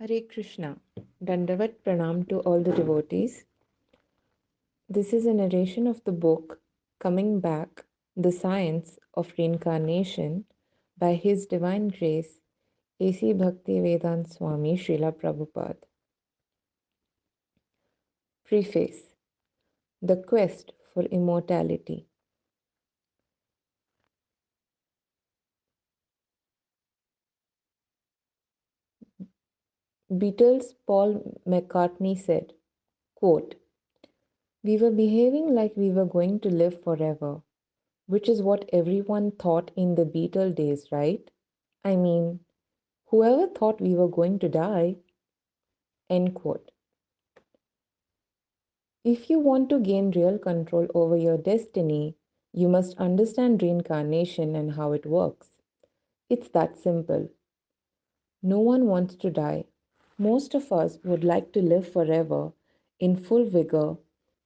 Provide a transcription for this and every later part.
Hare Krishna. Dandavat Pranam to all the devotees. This is a narration of the book Coming Back, The Science of Reincarnation by His Divine Grace A.C. Bhaktivedanta Swami Srila Prabhupada. Preface. The Quest for Immortality. Beatles' Paul McCartney said, quote, "We were behaving like we were going to live forever, which is what everyone thought in the Beatle days, right? I mean, whoever thought we were going to die?" End quote. If you want to gain real control over your destiny, you must understand reincarnation and how it works. It's that simple. No one wants to die. Most of us would like to live forever in full vigor,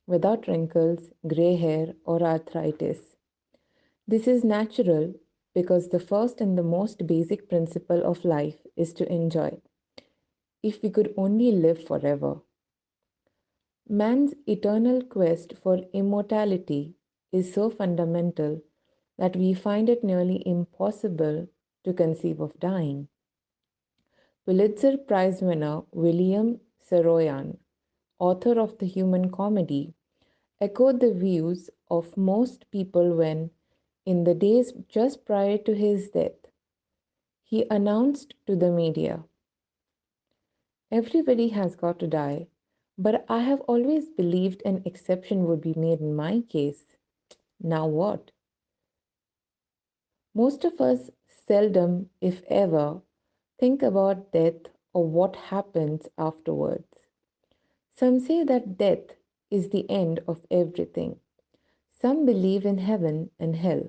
without wrinkles, gray hair, or arthritis. This is natural because the first and the most basic principle of life is to enjoy. If we could only live forever. Man's eternal quest for immortality is so fundamental that we find it nearly impossible to conceive of dying. Pulitzer Prize winner William Saroyan, author of The Human Comedy, echoed the views of most people when, in the days just prior to his death, he announced to the media, "Everybody has got to die, but I have always believed an exception would be made in my case. Now what?" Most of us seldom, if ever, think about death or what happens afterwards. Some say that death is the end of everything. Some believe in heaven and hell.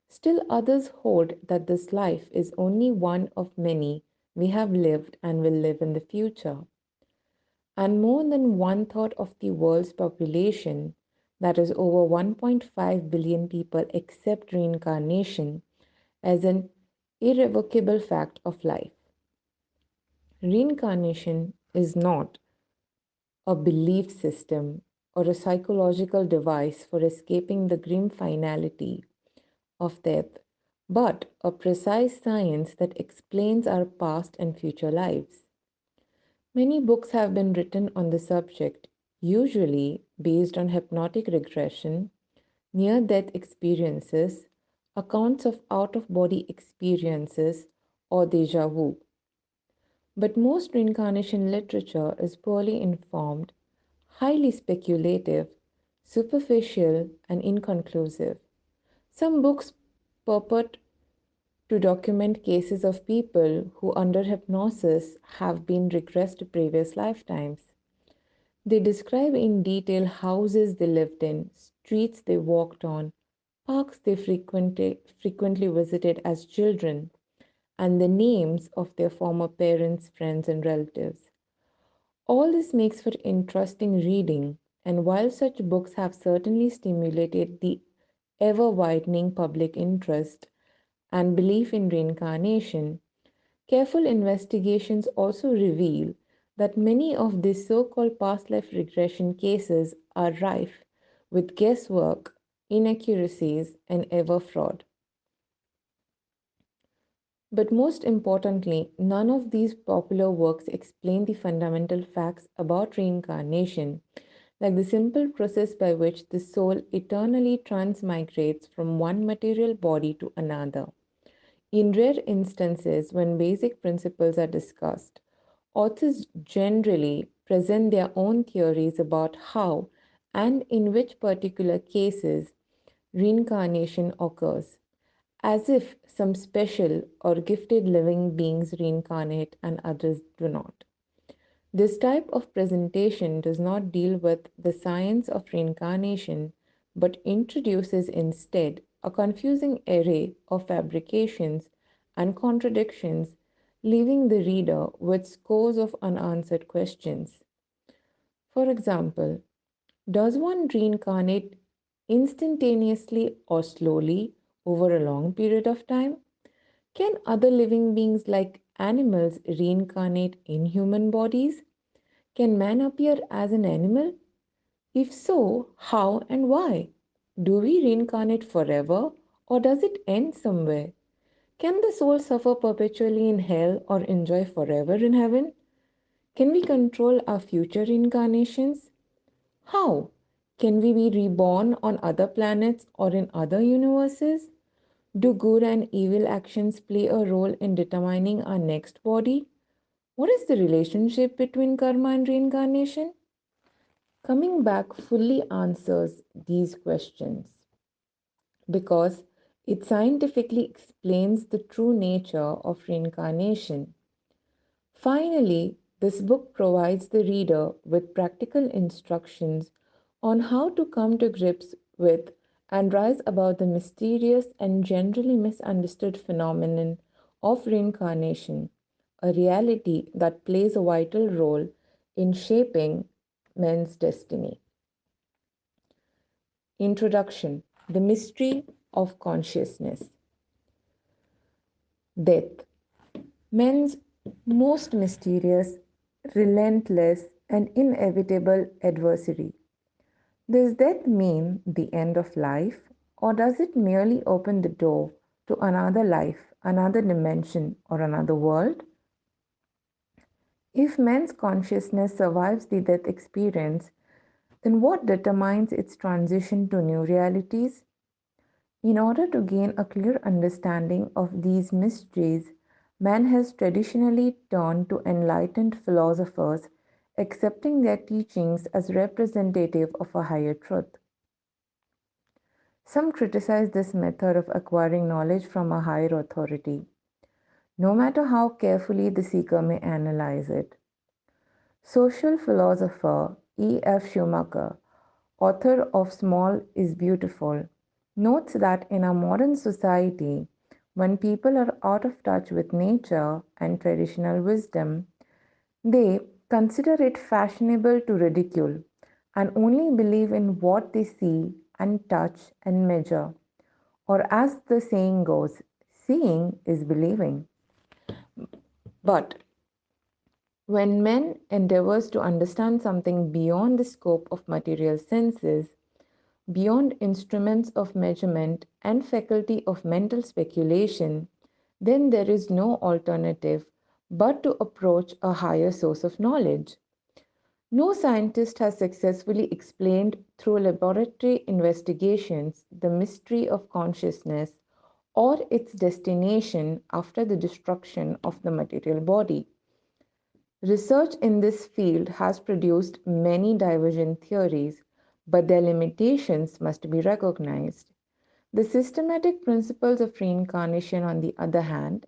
Still others hold that this life is only one of many we have lived and will live in the future. And more than one third of the world's population, that is over 1.5 billion people, accept reincarnation as an irrevocable fact of life. Reincarnation is not a belief system or a psychological device for escaping the grim finality of death, but a precise science that explains our past and future lives. Many books have been written on the subject, usually based on hypnotic regression, near death experiences, accounts of out of body experiences, or deja vu. But most reincarnation literature is poorly informed, highly speculative, superficial, and inconclusive. Some books purport to document cases of people who, under hypnosis, have been regressed to previous lifetimes. They describe in detail houses they lived in, streets they walked on, parks they frequently visited as children, and the names of their former parents, friends, and relatives. All this makes for interesting reading, and while such books have certainly stimulated the ever widening public interest and belief in reincarnation, careful investigations also reveal that many of these so called past life regression cases are rife with guesswork, inaccuracies, and ever fraud. But most importantly, none of these popular works explain the fundamental facts about reincarnation, like the simple process by which the soul eternally transmigrates from one material body to another. In rare instances, when basic principles are discussed, authors generally present their own theories about how and in which particular cases reincarnation occurs, as if some special or gifted living beings reincarnate and others do not. This type of presentation does not deal with the science of reincarnation but introduces instead a confusing array of fabrications and contradictions, leaving the reader with scores of unanswered questions. For example, does one reincarnate instantaneously or slowly over a long period of time? Can other living beings like animals reincarnate in human bodies? Can man appear as an animal? If so, how and why? Do we reincarnate forever or does it end somewhere? Can the soul suffer perpetually in hell or enjoy forever in heaven? Can we control our future incarnations? How? Can we be reborn on other planets or in other universes? Do good and evil actions play a role in determining our next body? What is the relationship between karma and reincarnation? Coming back fully answers these questions because it scientifically explains the true nature of reincarnation. Finally, this book provides the reader with practical instructions on how to come to grips with and rise above the mysterious and generally misunderstood phenomenon of reincarnation, a reality that plays a vital role in shaping men's destiny. Introduction: The Mystery of Consciousness. Death, men's most mysterious, relentless, and inevitable adversary. Does death mean the end of life, or does it merely open the door to another life, another dimension, or another world? If men's consciousness survives the death experience, then what determines its transition to new realities? In order to gain a clear understanding of these mysteries, man has traditionally turned to enlightened philosophers, accepting their teachings as representative of a higher truth. Some criticize this method of acquiring knowledge from a higher authority, no matter how carefully the seeker may analyze it. Social philosopher E. F. Schumacher, author of Small is Beautiful, notes that in a modern society, when people are out of touch with nature and traditional wisdom, they consider it fashionable to ridicule and only believe in what they see and touch and measure. Or, as the saying goes, seeing is believing. But when man endeavors to understand something beyond the scope of material senses, beyond instruments of measurement and faculty of mental speculation, then there is no alternative but to approach a higher source of knowledge. No scientist has successfully explained through laboratory investigations the mystery of consciousness or its destination after the destruction of the material body. Research in this field has produced many divergent theories, but their limitations must be recognized. The systematic principles of reincarnation, on the other hand,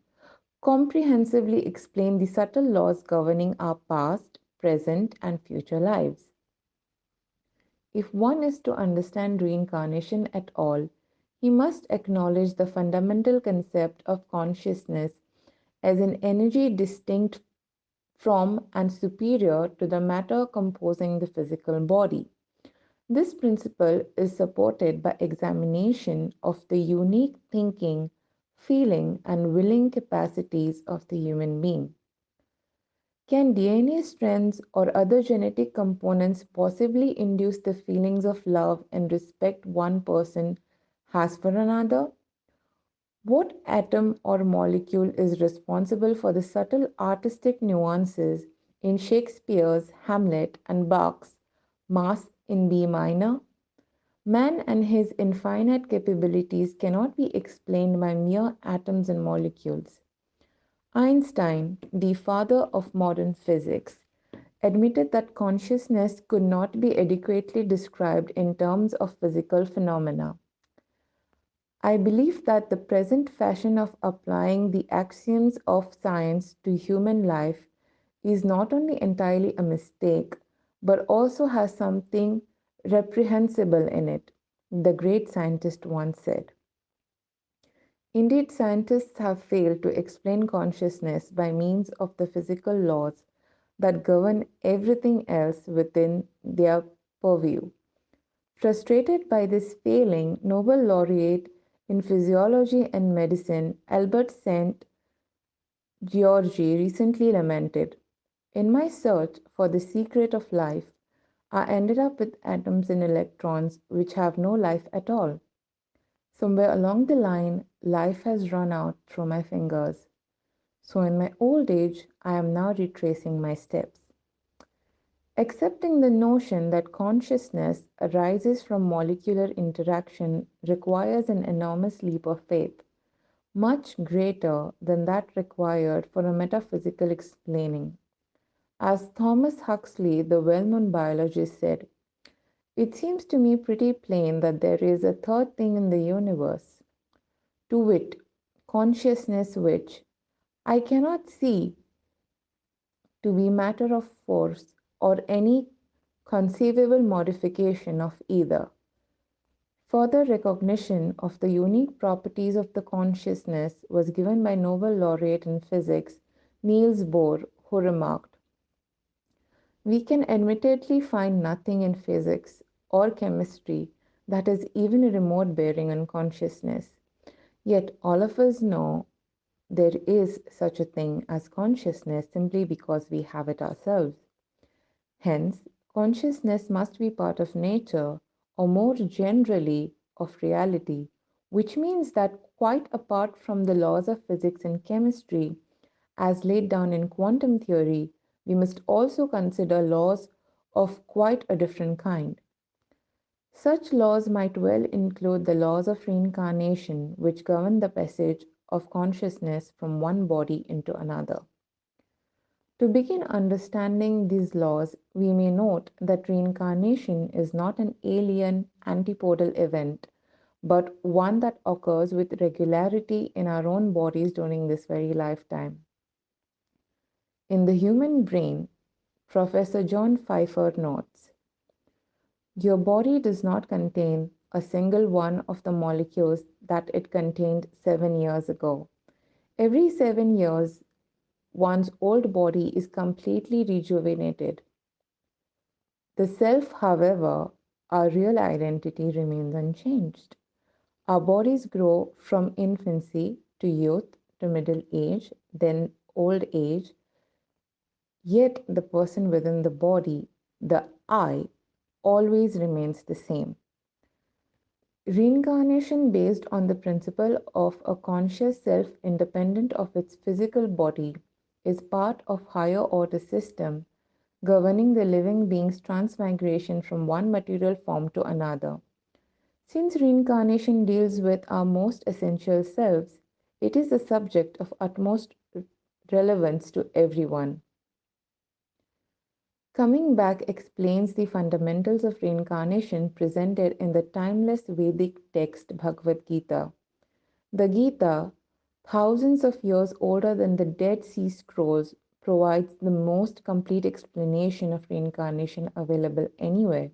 comprehensively explain the subtle laws governing our past, present, and future lives. If one is to understand reincarnation at all, he must acknowledge the fundamental concept of consciousness as an energy distinct from and superior to the matter composing the physical body. This principle is supported by examination of the unique thinking, feeling, and willing capacities of the human being. Can DNA strands or other genetic components possibly induce the feelings of love and respect one person has for another? What atom or molecule is responsible for the subtle artistic nuances in Shakespeare's Hamlet and Bach's Mass in B minor? Man and his infinite capabilities cannot be explained by mere atoms and molecules. Einstein, the father of modern physics, admitted that consciousness could not be adequately described in terms of physical phenomena. I believe that the present fashion of applying the axioms of science to human life is not only entirely a mistake, but also has something reprehensible in it, the great scientist once said. Indeed, scientists have failed to explain consciousness by means of the physical laws that govern everything else within their purview. Frustrated by this failing, Nobel laureate In Physiology and Medicine, Albert St. Georgi recently lamented, "In my search for the secret of life, I ended up with atoms and electrons which have no life at all. Somewhere along the line, life has run out through my fingers. So in my old age, I am now retracing my steps." Accepting the notion that consciousness arises from molecular interaction requires an enormous leap of faith, much greater than that required for a metaphysical explaining. As Thomas Huxley, the well known biologist, said, "It seems to me pretty plain that there is a third thing in the universe, to wit, consciousness, which I cannot see to be matter of force or any conceivable modification of either." Further recognition of the unique properties of the consciousness was given by Nobel laureate in physics Niels Bohr, who remarked, "We can admittedly find nothing in physics or chemistry that has even a remote bearing on consciousness. Yet all of us know there is such a thing as consciousness simply because we have it ourselves. Hence, consciousness must be part of nature, or more generally, of reality, which means that quite apart from the laws of physics and chemistry, as laid down in quantum theory, we must also consider laws of quite a different kind. Such laws might well include the laws of reincarnation, which govern the passage of consciousness from one body into another. To begin understanding these laws, we may note that reincarnation is not an alien, antipodal event, but one that occurs with regularity in our own bodies during this very lifetime. In the human brain, Professor John Pfeiffer notes, "Your body does not contain a single one of the molecules that it contained 7 years ago. Every 7 years, one's old body is completely rejuvenated. The self, however, our real identity, remains unchanged. Our bodies grow from infancy to youth to middle age, then old age, yet the person within the body, the I, always remains the same." Reincarnation, based on the principle of a conscious self independent of its physical body, is part of higher order system governing the living being's transmigration from one material form to another. Since reincarnation deals with our most essential selves, it is a subject of utmost relevance to everyone. Coming Back explains the fundamentals of reincarnation presented in the timeless Vedic text Bhagavad Gita. The Gita, thousands of years older than the Dead Sea Scrolls, provides the most complete explanation of reincarnation available anywhere.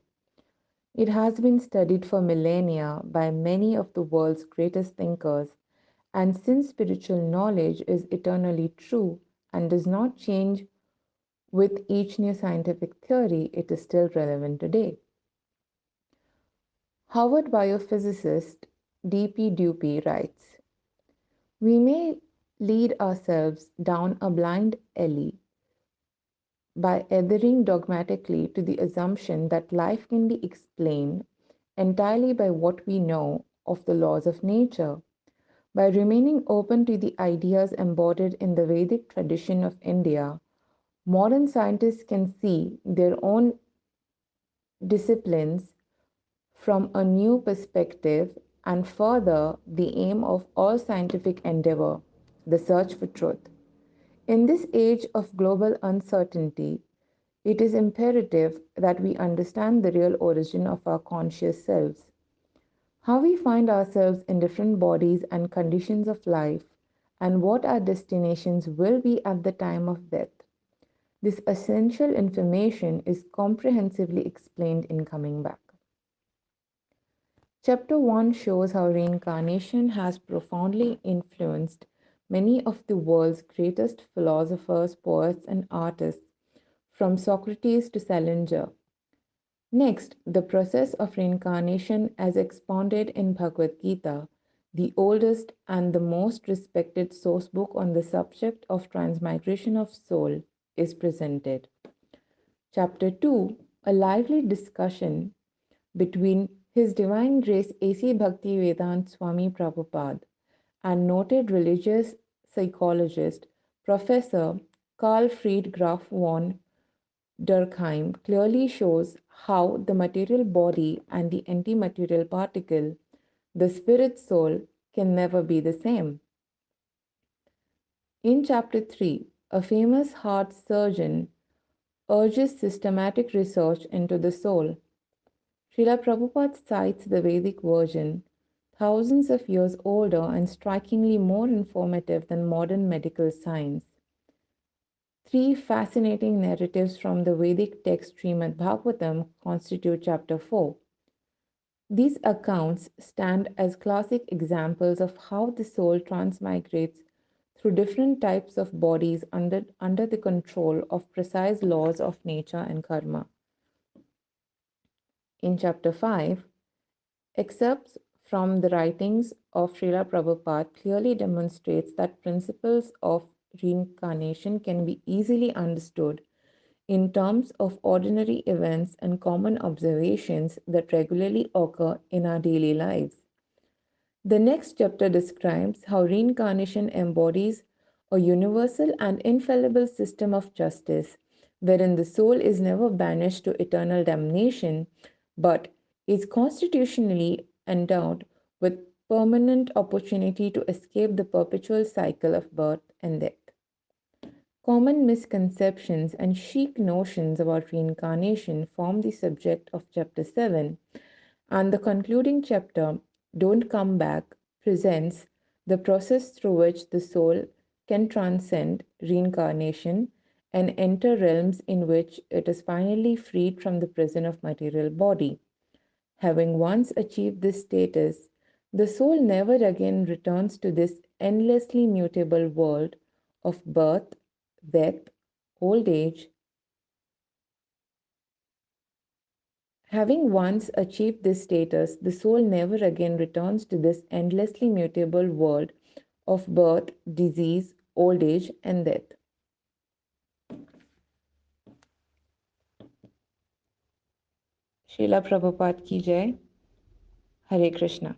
It has been studied for millennia by many of the world's greatest thinkers, and since spiritual knowledge is eternally true and does not change with each new scientific theory, it is still relevant today. Harvard biophysicist D.P. Dupy writes, "We may lead ourselves down a blind alley by adhering dogmatically to the assumption that life can be explained entirely by what we know of the laws of nature. By remaining open to the ideas embodied in the Vedic tradition of India, modern scientists can see their own disciplines from a new perspective and further the aim of all scientific endeavor, the search for truth. In this age of global uncertainty, it is imperative that we understand the real origin of our conscious selves, how we find ourselves in different bodies and conditions of life, and what our destinations will be at the time of death. This essential information is comprehensively explained in Coming Back." Chapter 1 shows how reincarnation has profoundly influenced many of the world's greatest philosophers, poets, and artists, from Socrates to Salinger. Next, the process of reincarnation as expounded in Bhagavad Gita the oldest and the most respected source book on the subject of transmigration of soul, is presented. Chapter 2, a lively discussion between His Divine Grace A.C. Bhaktivedanta Swami Prabhupada and noted religious psychologist Professor Carl Fried Graf von Durkheim clearly shows how the material body and the antimaterial particle, the spirit soul, can never be the same. In chapter 3, a famous heart surgeon urges systematic research into the soul. Srila Prabhupada cites the Vedic version, thousands of years older and strikingly more informative than modern medical science. Three fascinating narratives from the Vedic text Srimad Bhagavatam constitute chapter 4. These accounts stand as classic examples of how the soul transmigrates through different types of bodies under the control of precise laws of nature and karma. In chapter 5, excerpts from the writings of Srila Prabhupada clearly demonstrates that principles of reincarnation can be easily understood in terms of ordinary events and common observations that regularly occur in our daily lives. The next chapter describes how reincarnation embodies a universal and infallible system of justice, wherein the soul is never banished to eternal damnation, but is constitutionally endowed with permanent opportunity to escape the perpetual cycle of birth and death. Common misconceptions and chic notions about reincarnation form the subject of chapter 7, and the concluding chapter, Don't Come Back, presents the process through which the soul can transcend reincarnation and enter realms in which it is finally freed from the prison of material body. Having once achieved this status, the soul never again returns to this endlessly mutable world of birth, death, old age. Having once achieved this status, the soul never again returns to this endlessly mutable world of birth, disease, old age, and death. Srila Prabhupada ki jai. Hare Krishna.